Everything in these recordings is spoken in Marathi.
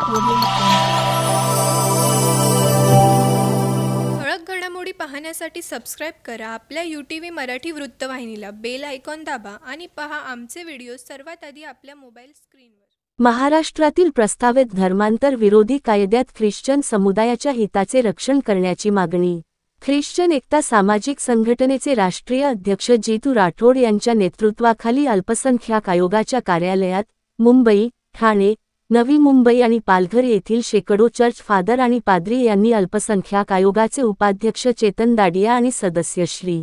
ठळक घडामोडी पाहण्यासाठी सबस्क्राईब करा आपल्या UTV मराठी वृत्तवाहिनीला, बेल आयकॉन दाबा आणि पहा आमचे व्हिडिओ सर्वात आधी आपल्या मोबाईल स्क्रीनवर। महाराष्ट्रातील प्रस्तावित धर्मांतर विरोधी कायद्यात ख्रिश्चन समुदायाच्या हिताचे रक्षण करण्याची मागणी। ख्रिश्चन एकता सामाजिक संघटनेचे राष्ट्रीय अध्यक्ष जितू राठोड यांच्या नेतृत्वाखाली अल्पसंख्याक आयोगाच्या कार्यालयात मुंबई, ठाणे, नवी मुंबई आणि पालघर येथील शेकडो चर्च फादर आणि पाद्री यांनी अल्पसंख्याक आयोगाचे उपाध्यक्ष चेतन दाडिया आणि सदस्य श्री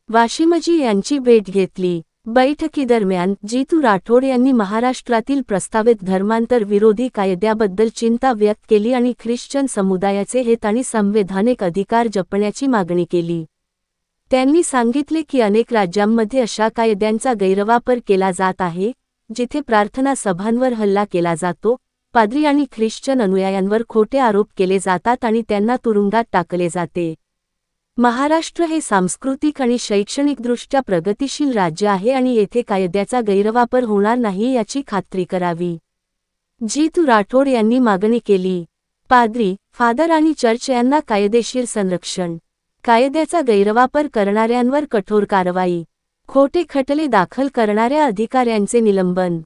वाशिमजी यांची भेट घेतली। बैठकीदरम्यान जितू राठोड यांनी महाराष्ट्रातील प्रस्तावित धर्मांतर विरोधी कायद्याबद्दल चिंता व्यक्त केली आणि ख्रिश्चन समुदायाचे हित आणि संवैधानिक अधिकार जपण्याची मागणी केली। त्यांनी सांगितले की अनेक राज्यांमध्ये अशा कायद्यांचा गैरवापर केला जात आहे, जिथे प्रार्थना सभांवर हल्ला केला जातो, पाद्री आणि ख्रिश्चन अनुयायांवर खोटे आरोप केले जातात आणि त्यांना तुरुंगात टाकले जाते। महाराष्ट्र हे सांस्कृतिक आणि शैक्षणिकदृष्ट्या प्रगतिशील राज्य आहे आणि येथे कायद्याचा गैरवापर होणार नाही याची खात्री करावी, जितू राठोड यांनी मागणी केली। पाद्री, फादर आणि चर्च यांना कायदेशीर संरक्षण, कायद्याचा गैरवापर करणाऱ्यांवर कठोर कारवाई, खोटे खटले दाखल करणाऱ्या अधिकाऱ्यांचे निलंबन,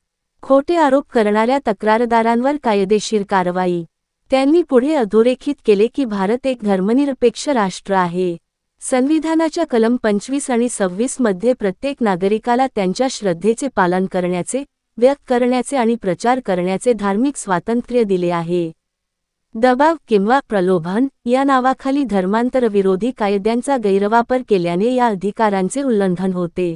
खोटे आरोप करणाऱ्या तक्रारदारांवर कायदेशीर कारवाई। त्यांनी पुढे अधोरेखित केले की भारत एक धर्मनिरपेक्ष राष्ट्र आहे। संविधानाच्या कलम 25 आणि 26 मध्ये प्रत्येक नागरिकाला त्यांच्या श्रद्धेचे पालन करण्याचे, व्यक्त करण्याचे आणि प्रचार करण्याचे धार्मिक स्वातंत्र्य दिले आहे। दबाव किंवा प्रलोभन या नावाखाली धर्मांतरविरोधी कायद्यांचा गैरवापर केल्याने या अधिकारांचे उल्लंघन होते।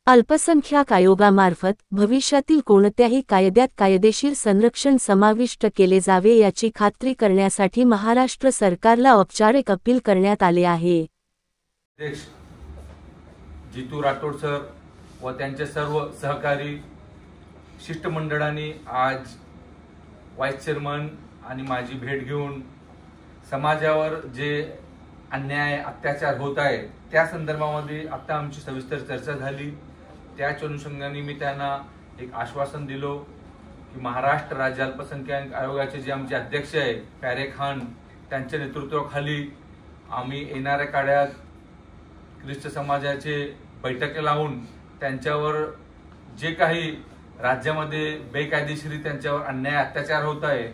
अल्पसंख्याक आयोगामार्फत भविष्यातील कोणत्याही कायद्यात कायदेशीर संरक्षण समाविष्ट केले जावे याची खात्री करण्यासाठी महाराष्ट्र सरकारला औपचारिक अपील करण्यात आले आहे। अध्यक्ष जितू राठोड सर व त्यांचे सर्व सहकारी शिष्टमंडळांनी आज व्हाईस चेअरमन आणि माझी भेट घेऊन समाजावर जे अन्याय अत्याचार होत आहे त्या संदर्भामध्ये आता आमची सविस्तर चर्चा झाली। त्याच अनुषंगाने मी त्यांना एक आश्वासन दिलो की महाराष्ट्र राज्य अल्पसंख्याक आयोगाचे जे आमचे अध्यक्ष आहे प्यारे खान त्यांच्या नेतृत्वाखाली आम्ही येणाऱ्या काळात ख्रिस्त समाजाचे बैठक लावून त्यांच्यावर जे काही राज्यामध्ये बेकायदेशीर त्यांच्यावर अन्याय अत्याचार होत आहे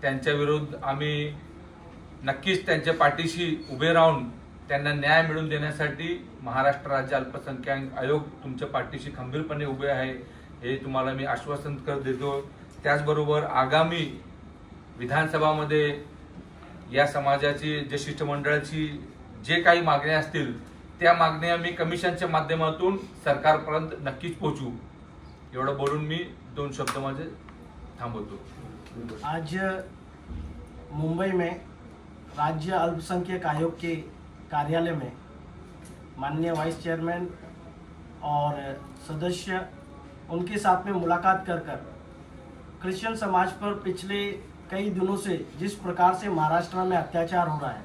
त्यांच्या विरुद्ध आम्ही नक्कीच त्यांच्या पाठीशी उभे राहून त्यांना न्याय मिळवून देण्यासाठी महाराष्ट्र राज्य अल्पसंख्याक आयोग तुमच्या पाठीशी खंबीरपणे उभे आहे हे तुम्हाला मी आश्वासन देतो। त्याचबरोबर आगामी विधानसभामध्ये या समाजाची जे शिष्टमंडळाची जे काही मागण्या असतील त्या मागण्या मी कमिशनच्या माध्यमातून सरकारपर्यंत नक्कीच पोहोचू, एवढं बोलून मी 2 शब्द माझे थांबवतो। आज मुंबई में राज्य अल्पसंख्यक आयोग के कार्यालय में माननीय वाइस चेयरमैन और सदस्य उनके साथ में मुलाकात कर क्रिश्चियन समाज पर पिछले कई दिनों से जिस प्रकार से महाराष्ट्र में अत्याचार हो रहा है,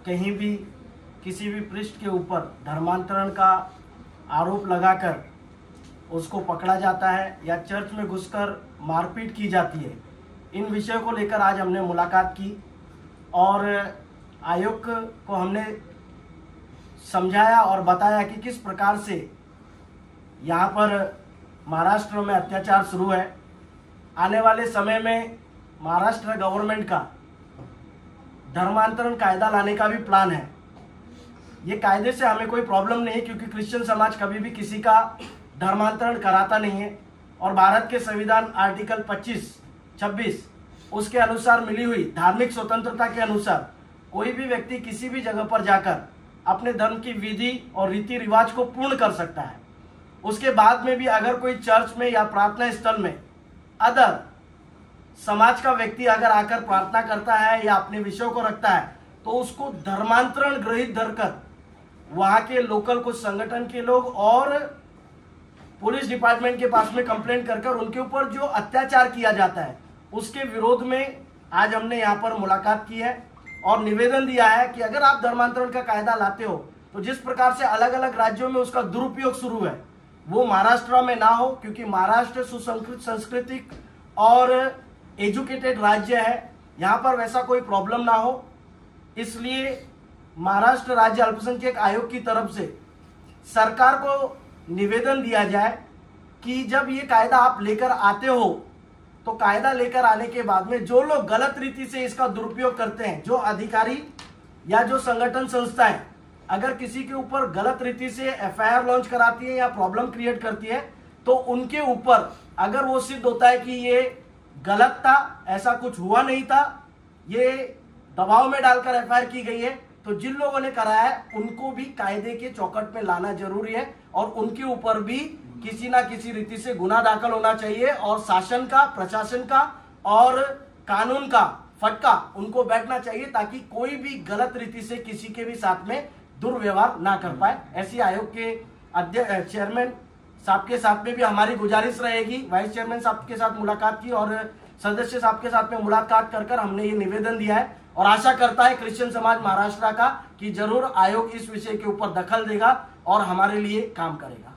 कहीं भी किसी भी पृष्ठ के ऊपर धर्मांतरण का आरोप लगाकर उसको पकड़ा जाता है या चर्च में घुसकर मारपीट की जाती है, इन विषयों को लेकर आज हमने मुलाकात की और आयोग को हमने समझाया और बताया कि किस प्रकार से यहाँ पर महाराष्ट्र में अत्याचार शुरू है। आने वाले समय में महाराष्ट्र गवर्नमेंट का धर्मांतरण कायदा लाने का भी प्लान है। ये कायदे से हमें कोई प्रॉब्लम नहीं है क्योंकि क्रिश्चियन समाज कभी भी किसी का धर्मांतरण कराता नहीं है और भारत के संविधान आर्टिकल 25-26 उसके अनुसार मिली हुई धार्मिक स्वतंत्रता के अनुसार कोई भी व्यक्ति किसी भी जगह पर जाकर अपने धर्म की विधि और रीति रिवाज को पूर्ण कर सकता है। उसके बाद में भी अगर कोई चर्च में या प्रार्थना स्थल में अदर समाज का व्यक्ति अगर आकर प्रार्थना करता है या अपने विषयों को रखता है तो उसको धर्मांतरण गृहीत धरकर वहां के लोकल कुछ संगठन के लोग और पुलिस डिपार्टमेंट के पास में कंप्लेंट कर उनके ऊपर जो अत्याचार किया जाता है उसके विरोध में आज हमने यहाँ पर मुलाकात की है और निवेदन दिया है कि अगर आप धर्मांतरण का कायदा लाते हो तो जिस प्रकार से अलग अलग राज्यों में उसका दुरुपयोग शुरू है वो महाराष्ट्र में ना हो, क्योंकि महाराष्ट्र सुसंस्कृत सांस्कृतिक और एजुकेटेड राज्य है, यहाँ पर वैसा कोई प्रॉब्लम ना हो, इसलिए महाराष्ट्र राज्य अल्पसंख्यक आयोग की तरफ से सरकार को निवेदन दिया जाए कि जब ये कायदा आप लेकर आते हो तो कायदा लेकर आने के बाद में जो लोग गलत रीति से इसका दुरुपयोग करते हैं, जो अधिकारी या जो संगठन संस्थाएं अगर किसी के ऊपर गलत रीति से एफआईआर लॉन्च कराती है या प्रॉब्लम क्रिएट करती है, तो उनके ऊपर अगर वो सिद्ध होता है कि ये गलत था, ऐसा कुछ हुआ नहीं था, ये दबाव में डालकर एफआईआर की गई है, तो जिन लोगों ने कराया है उनको भी कायदे के चौकट पे लाना जरूरी है और उनके ऊपर भी किसी ना किसी रीति से गुनाह दाखिल होना चाहिए और शासन का, प्रशासन का और कानून का फटका उनको बैठना चाहिए ताकि कोई भी गलत रीति से किसी के भी साथ में दुर्व्यवहार ना कर पाए। ऐसी आयोग के अध्यक्ष चेयरमैन साहब के साथ में भी हमारी गुजारिश रहेगी। वाइस चेयरमैन साहब के साथ मुलाकात की और सदस्य साहब के साथ में मुलाकात कर हमने ये निवेदन दिया है और आशा करता है क्रिश्चियन समाज महाराष्ट्र का कि जरूर आयोग इस विषय के ऊपर दखल देगा और हमारे लिए काम करेगा।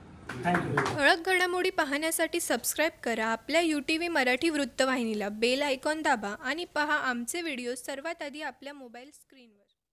Thank you. ठळक घडामोडी पाहण्यासाठी सबस्क्राईब करा आपल्या UTV मराठी वृत्तवाहिनीला, बेल आयकॉन दाबा आणि पहा आमचे व्हिडिओ सर्वात आधी आपल्या मोबाईल स्क्रीनवर।